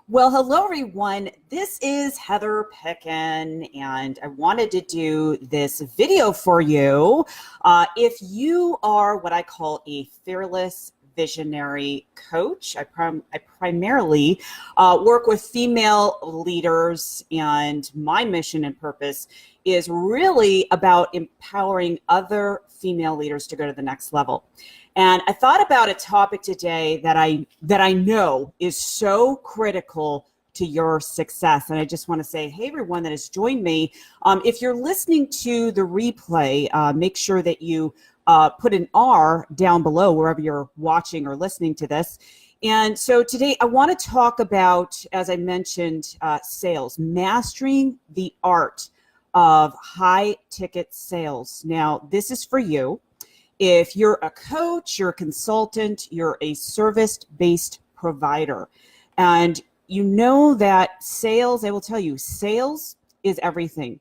Well, hello everyone. This is Heather Picken, and I wanted to do this video for you. If you are what I call a fearless visionary coach, I primarily work with female leaders, and my mission and purpose is really about empowering other female leaders to go to the next level. And I thought about a topic today that I know is so critical to your success. And I just want to say, hey, everyone that has joined me, if you're listening to the replay, make sure that you put an R down below wherever you're watching or listening to this. And so today I want to talk about, as I mentioned, sales, mastering the art of high ticket sales. Now, this is for you. If you're a coach, you're a consultant, you're a service-based provider, and you know that sales, I will tell you, sales is everything.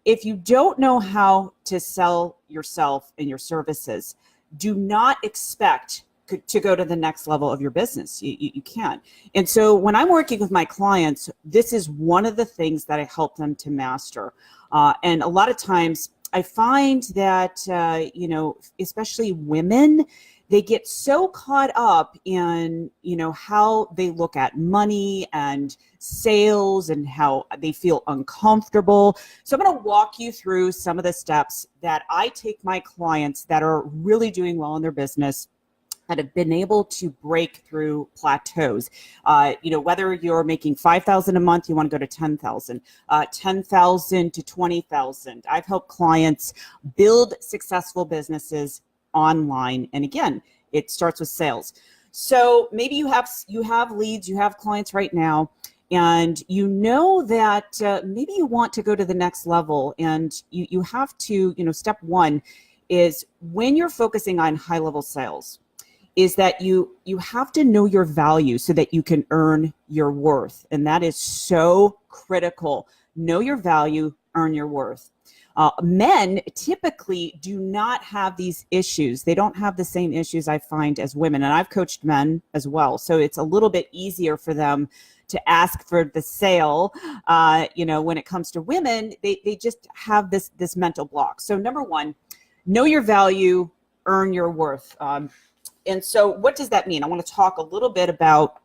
If you don't know how to sell yourself and your services, do not expect to go to the next level of your business. You can't. And so when I'm working with my clients, this is one of the things that I help them to master. And a lot of times, I find that, especially women, they get so caught up in, how they look at money and sales and how they feel uncomfortable. So I'm going to walk you through some of the steps that I take my clients that are really doing well in their business, that have been able to break through plateaus. Whether you're making $5,000 a month, you want to go to $10,000, $10,000 to $20,000. I've helped clients build successful businesses online. And again, it starts with sales. So maybe you have leads, you have clients right now, and you know that maybe you want to go to the next level. And you have to, step one is when you're focusing on high level sales, is that you have to know your value so that you can earn your worth. And that is so critical. Know your value, earn your worth. Men typically do not have these issues. They don't have the same issues I find as women. And I've coached men as well. So it's a little bit easier for them to ask for the sale. When it comes to women, they just have this mental block. So number one, know your value, earn your worth. And so what does that mean? I want to talk a little bit about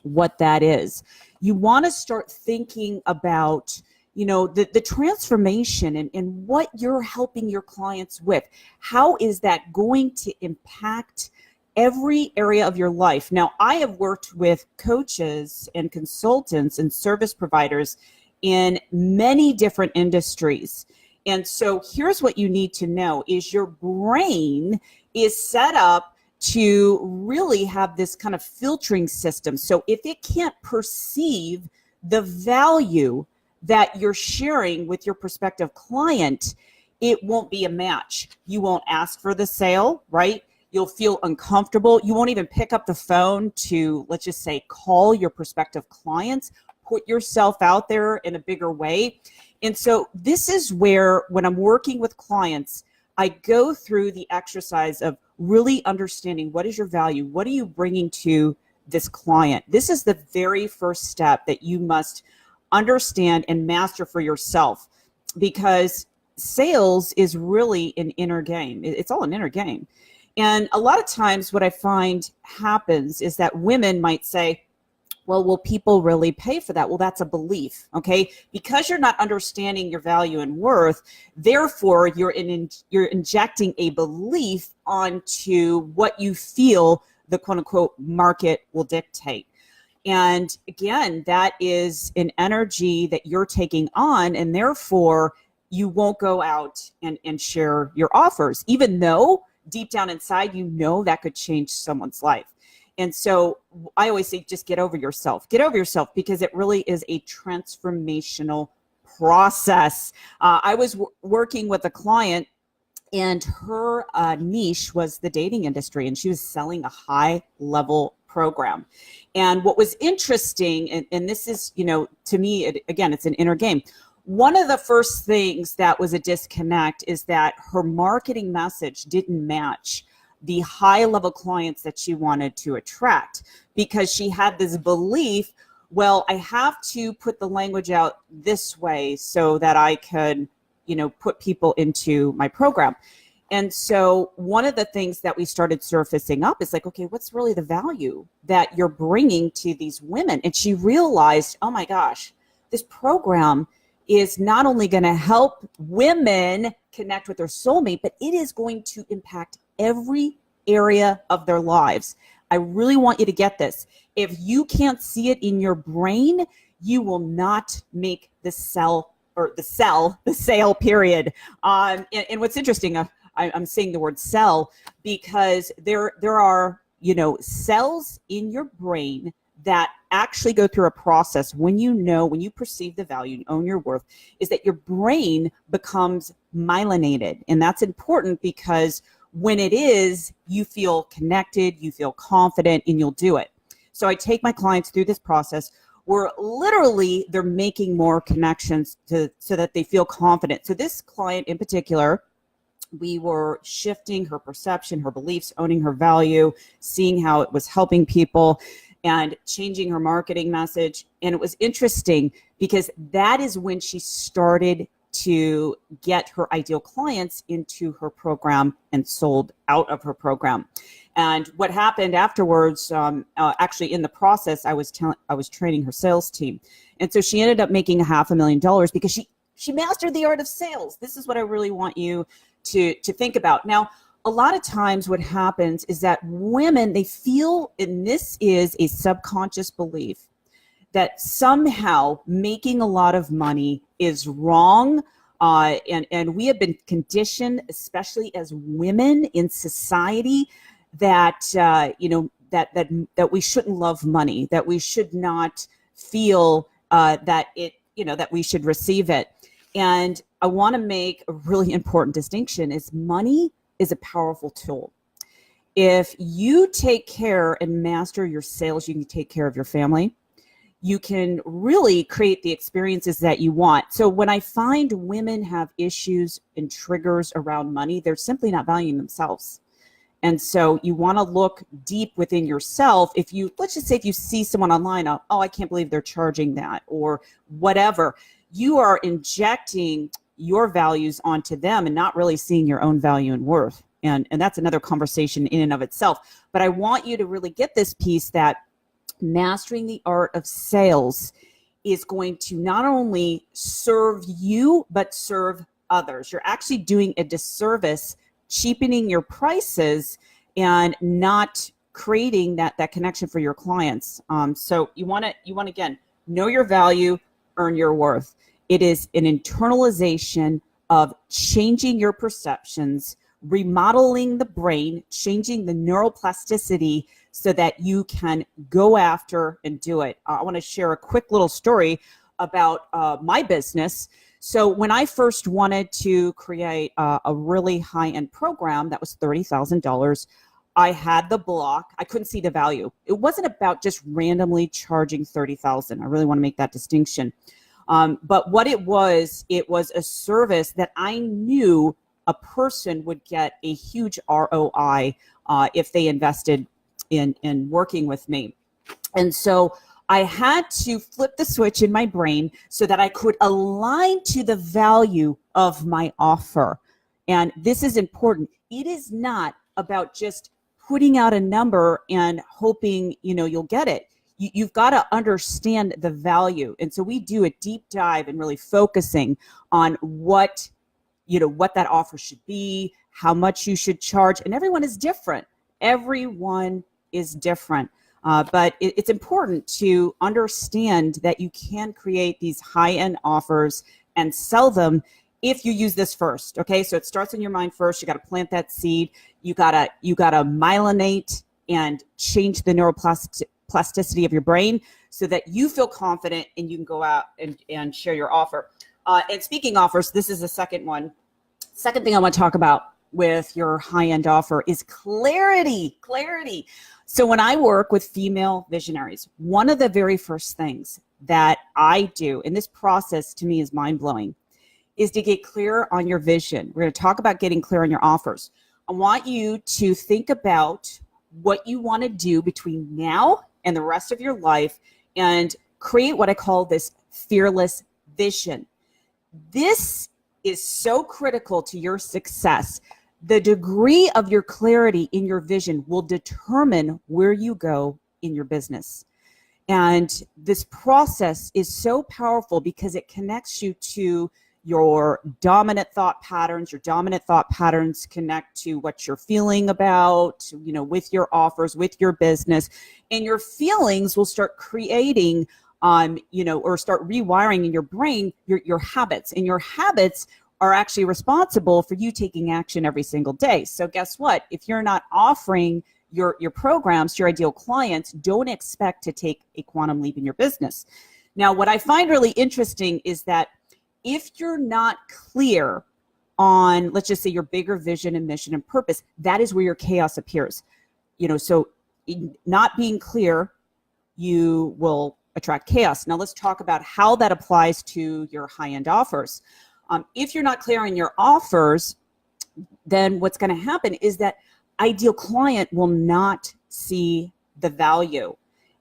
what that is. You want to start thinking about, the transformation and what you're helping your clients with. How is that going to impact every area of your life? Now, I have worked with coaches and consultants and service providers in many different industries. And so here's what you need to know is your brain is set up to really have this kind of filtering system. So if it can't perceive the value that you're sharing with your prospective client, it won't be a match. You won't ask for the sale, right? You'll feel uncomfortable. You won't even pick up the phone to, let's just say, call your prospective clients, put yourself out there in a bigger way. And so this is where, when I'm working with clients, I go through the exercise of really understanding what is your value, what are you bringing to this client. This is the very first step that you must understand and master for yourself, because sales is really an inner game. It's all an inner game. And a lot of times what I find happens is that women might say, well, will people really pay for that? Well, that's a belief, okay? Because you're not understanding your value and worth, therefore you're injecting a belief onto what you feel the quote unquote market will dictate. And again, that is an energy that you're taking on, and therefore you won't go out and share your offers, even though deep down inside you know that could change someone's life. And so I always say, just get over yourself. Get over yourself, because it really is a transformational process. I was working with a client, and her niche was the dating industry, and she was selling a high-level program. And what was interesting, and this is, to me, again, it's an inner game. One of the first things that was a disconnect is that her marketing message didn't match the high level clients that she wanted to attract, because she had this belief, well, I have to put the language out this way so that I could, put people into my program. And so one of the things that we started surfacing up is like, okay, what's really the value that you're bringing to these women? And she realized, oh my gosh, this program is not only going to help women connect with their soulmate, but it is going to impact every area of their lives. I really want you to get this. If you can't see it in your brain, you will not make the sale, period. And what's interesting, I'm saying the word sell because there are, cells in your brain that actually go through a process when you perceive the value and own your worth, is that your brain becomes myelinated. And that's important because when it is, you feel connected, you feel confident, and you'll do it. So I take my clients through this process where literally they're making more connections so that they feel confident. So this client in particular, we were shifting her perception, her beliefs, owning her value, seeing how it was helping people, and changing her marketing message. And it was interesting because that is when she started to get her ideal clients into her program and sold out of her program. And what happened afterwards, actually in the process, I was training her sales team. And so she ended up making $500,000 because she mastered the art of sales. This is what I really want you to think about. Now, a lot of times what happens is that women, they feel, and this is a subconscious belief, that somehow making a lot of money is wrong. And we have been conditioned, especially as women in society, that, that we shouldn't love money, that we should not feel that we should receive it. And I want to make a really important distinction is money is a powerful tool. If you take care and master your sales, you can take care of your family. You can really create the experiences that you want. So when I find women have issues and triggers around money, they're simply not valuing themselves. And so you want to look deep within yourself. Let's just say if you see someone online, oh, I can't believe they're charging that or whatever, you are injecting your values onto them and not really seeing your own value and worth. And that's another conversation in and of itself. But I want you to really get this piece that mastering the art of sales is going to not only serve you, but serve others. You're actually doing a disservice, cheapening your prices and not creating that connection for your clients. So you want to, again, know your value, earn your worth. It is an internalization of changing your perceptions, remodeling the brain, changing the neuroplasticity so that you can go after and do it. I want to share a quick little story about my business. So when I first wanted to create a really high-end program that was $30,000, I had the block. I couldn't see the value. It wasn't about just randomly charging $30,000. I really want to make that distinction. But what it was a service that I knew a person would get a huge ROI if they invested in working with me. And so I had to flip the switch in my brain so that I could align to the value of my offer. And this is important. It is not about just putting out a number and hoping, you'll get it. You've got to understand the value. And so we do a deep dive and really focusing on what that offer should be, how much you should charge. And everyone is different. Everyone is different. But it's important to understand that you can create these high-end offers and sell them if you use this first. Okay, so it starts in your mind first. You got to plant that seed. You gotta myelinate and change the neuroplasticity of your brain so that you feel confident and you can go out and share your offer. And speaking offers, this is the second one. Second thing I want to talk about with your high-end offer is clarity. So when I work with female visionaries, one of the very first things that I do, and this process to me is mind-blowing, is to get clear on your vision. We're going to talk about getting clear on your offers. I want you to think about what you want to do between now and the rest of your life, and create what I call this fearless vision. This is so critical to your success. The degree of your clarity in your vision will determine where you go in your business. And this process is so powerful because it connects you to your dominant thought patterns. Your dominant thought patterns connect to what you're feeling about, with your offers, with your business, and your feelings will start creating, or start rewiring in your brain, your habits, and your habits are actually responsible for you taking action every single day. So guess what? If you're not offering your programs to your ideal clients, don't expect to take a quantum leap in your business. Now, what I find really interesting is that if you're not clear on, let's just say, your bigger vision and mission and purpose, that is where your chaos appears. So not being clear, you will attract chaos. Now let's talk about how that applies to your high-end offers. If you're not clear on your offers, then what's going to happen is that ideal client will not see the value.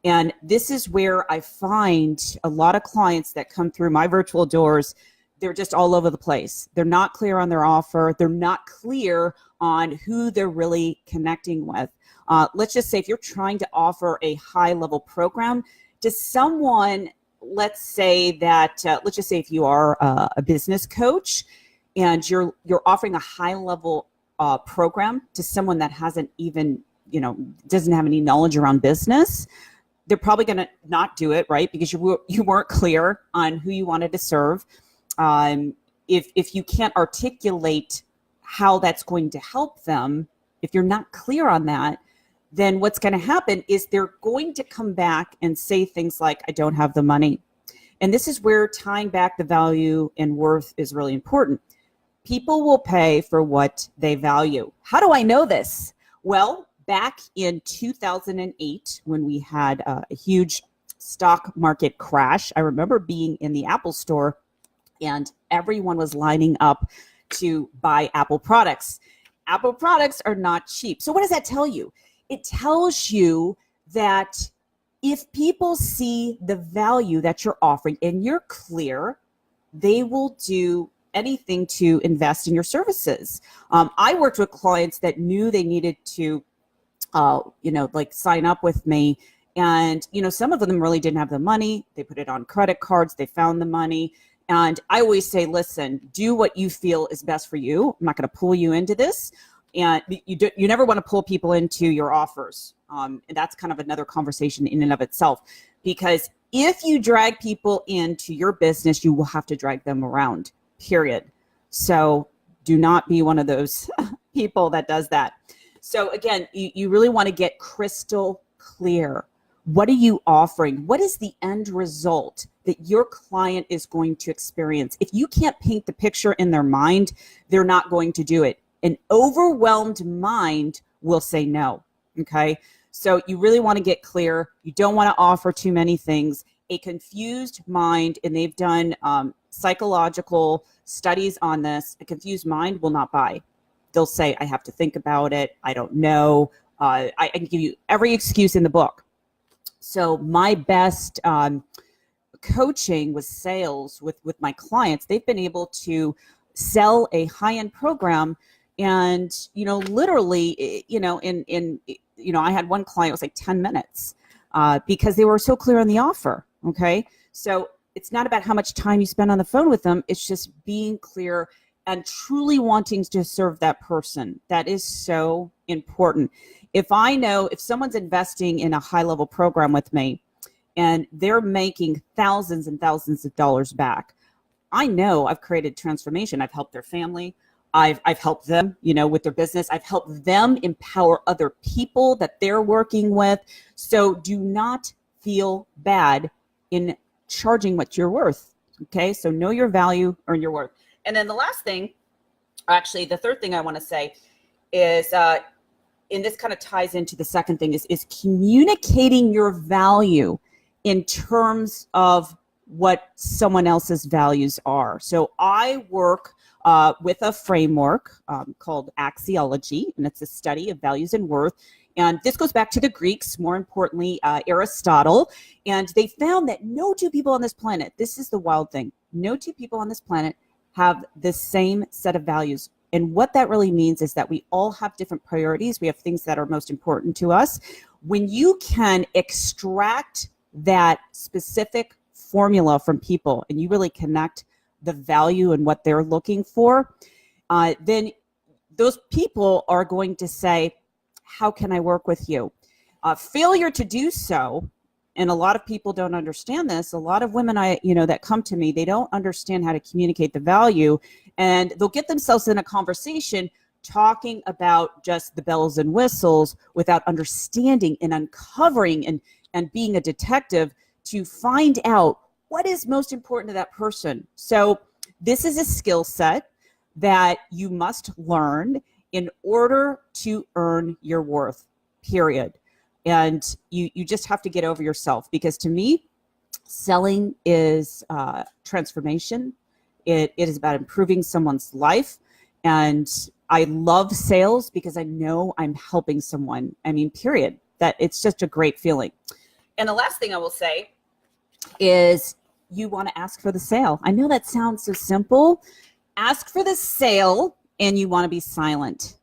And this is where I find a lot of clients that come through my virtual doors, they're just all over the place. They're not clear on their offer. They're not clear on who they're really connecting with. Let's just say if you're trying to offer a high-level program to someone, let's say that, let's just say if you are a business coach and you're offering a high-level program to someone that hasn't even, doesn't have any knowledge around business, they're probably going to not do it, right? Because you weren't clear on who you wanted to serve. If you can't articulate how that's going to help them, if you're not clear on that, then what's going to happen is they're going to come back and say things like, I don't have the money. And this is where tying back the value and worth is really important. People will pay for what they value. How do I know this? Well, back in 2008, when we had a huge stock market crash, I remember being in the Apple store and everyone was lining up to buy Apple products. Apple products are not cheap. So what does that tell you? It tells you that if people see the value that you're offering and you're clear, they will do anything to invest in your services. I worked with clients that knew they needed to, sign up with me. And, some of them really didn't have the money. They put it on credit cards. They found the money. And I always say, listen, do what you feel is best for you. I'm not going to pull you into this. And you never want to pull people into your offers. And that's kind of another conversation in and of itself. Because if you drag people into your business, you will have to drag them around, period. So do not be one of those people that does that. So again, you really want to get crystal clear. What are you offering? What is the end result that your client is going to experience? If you can't paint the picture in their mind, they're not going to do it. An overwhelmed mind will say no, okay? So you really want to get clear. You don't want to offer too many things. A confused mind, and they've done psychological studies on this, a confused mind will not buy. They'll say, I have to think about it. I don't know. I can give you every excuse in the book. So my best coaching with sales with my clients, they've been able to sell a high-end program. And, literally, I had one client, it was like 10 minutes because they were so clear on the offer. Okay. So it's not about how much time you spend on the phone with them. It's just being clear and truly wanting to serve that person. That is so important. If someone's investing in a high-level program with me and they're making thousands and thousands of dollars back, I know I've created transformation. I've helped their family. I've helped them, with their business. I've helped them empower other people that they're working with. So do not feel bad in charging what you're worth. Okay. So know your value, earn your worth. And then the last thing, actually, the third thing I want to say is, and this kind of ties into the second thing, is communicating your value in terms of what someone else's values are. So I work with a framework called axiology, and it's a study of values and worth. And this goes back to the Greeks, more importantly, Aristotle. And they found that no two people on this planet, this is the wild thing, no two people on this planet have the same set of values. And what that really means is that we all have different priorities. We have things that are most important to us. When you can extract that specific formula from people and you really connect the value and what they're looking for, then those people are going to say, how can I work with you? Failure to do so, and a lot of people don't understand this. A lot of women that come to me, they don't understand how to communicate the value, and they'll get themselves in a conversation talking about just the bells and whistles without understanding and uncovering and being a detective to find out what is most important to that person. So this is a skill set that you must learn in order to earn your worth, period. And you just have to get over yourself, because to me, selling is transformation. It is about improving someone's life. And I love sales because I know I'm helping someone. I mean, period. That it's just a great feeling. And the last thing I will say is you want to ask for the sale. I know that sounds so simple. Ask for the sale, and you want to be silent.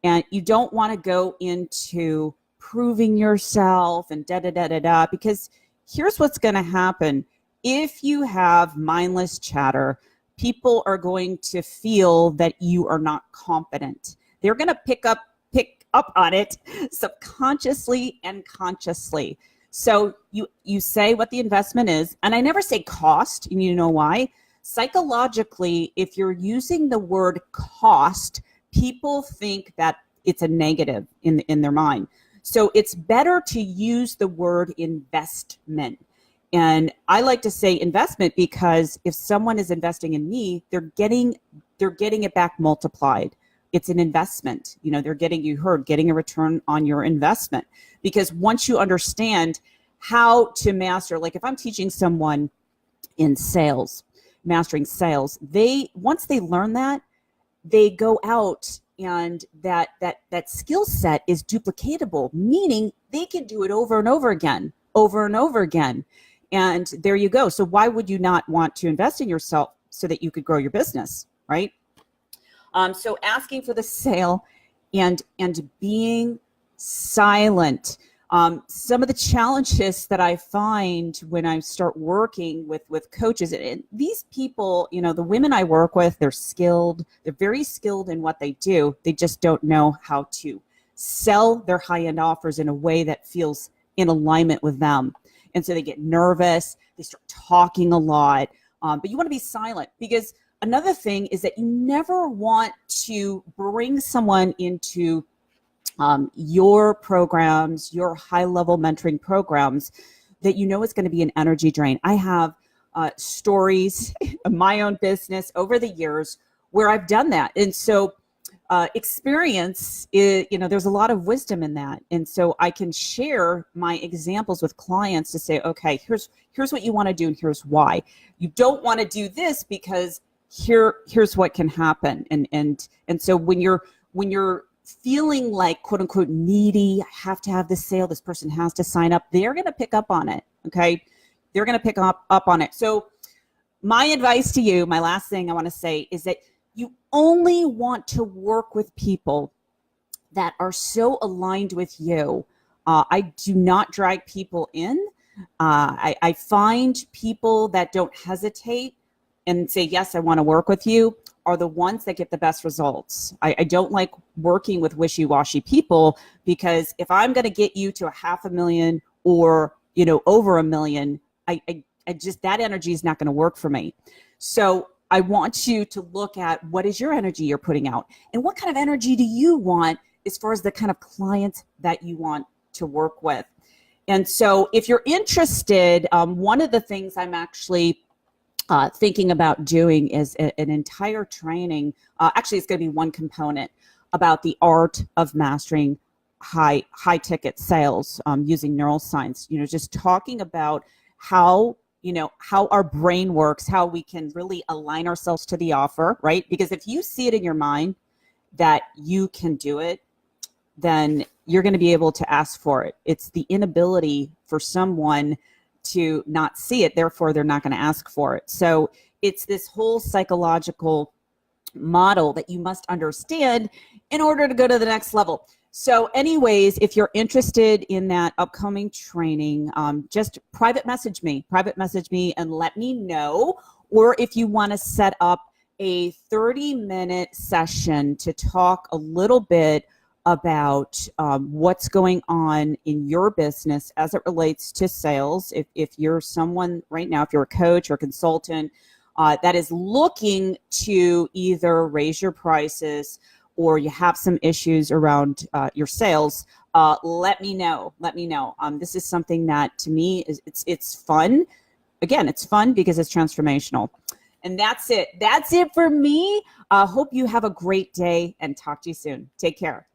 And you don't want to go into proving yourself and da-da-da-da-da, because here's what's going to happen. If you have mindless chatter, people are going to feel that you are not confident. They're going to pick up on it subconsciously and consciously. So you say what the investment is, and I never say cost, and you know why? Psychologically, if you're using the word cost, people think that it's a negative in their mind. So it's better to use the word investment. And I like to say investment because if someone is investing in me, they're getting it back multiplied. It's an investment. They're getting a return on your investment. Because once you understand how to master, like if I'm teaching someone in sales, mastering sales, once they learn that, they go out and that skill set is duplicatable, meaning they can do it over and over again. And there you go. So why would you not want to invest in yourself so that you could grow your business, right? So asking for the sale and being silent. Some of the challenges that I find when I start working with coaches, and these people, the women I work with, they're skilled. They're very skilled in what they do. They just don't know how to sell their high-end offers in a way that feels in alignment with them. And so they get nervous. They start talking a lot. But you want to be silent, because another thing is that you never want to bring someone into your programs, your high-level mentoring programs that is going to be an energy drain. I have stories in my own business over the years where I've done that. And so experience, there's a lot of wisdom in that. And so I can share my examples with clients to say, okay, here's what you want to do and here's why. You don't want to do this because here's what can happen. And so when you're feeling like, quote unquote, needy, I have to have this sale, this person has to sign up, they're going to pick up on it. Okay. They're going to pick up on it. So my advice to you, my last thing I want to say is that you only want to work with people that are so aligned with you. I do not drag people in. I find people that don't hesitate and say, yes, I want to work with you, are the ones that get the best results. I don't like working with wishy-washy people, because if I'm going to get you to $500,000 or over $1 million, I just, that energy is not going to work for me. So I want you to look at what is your energy you're putting out, and what kind of energy do you want as far as the kind of clients that you want to work with. And so if you're interested, one of the things I'm actually thinking about doing is an entire training. Actually, it's going to be one component about the art of mastering high ticket sales using neuroscience. Just talking about how our brain works, how we can really align ourselves to the offer, right? Because if you see it in your mind that you can do it, then you're going to be able to ask for it. It's the inability for someone to not see it, therefore they're not going to ask for it. So it's this whole psychological model that you must understand in order to go to the next level. So anyways, if you're interested in that upcoming training, just private message me and let me know. Or if you want to set up a 30-minute session to talk a little bit about what's going on in your business as it relates to sales. If you're someone right now, if you're a coach or consultant that is looking to either raise your prices or you have some issues around your sales, let me know. This is something that to me it's fun. Again, it's fun because it's transformational. And that's it. That's it for me. Hope you have a great day and talk to you soon. Take care.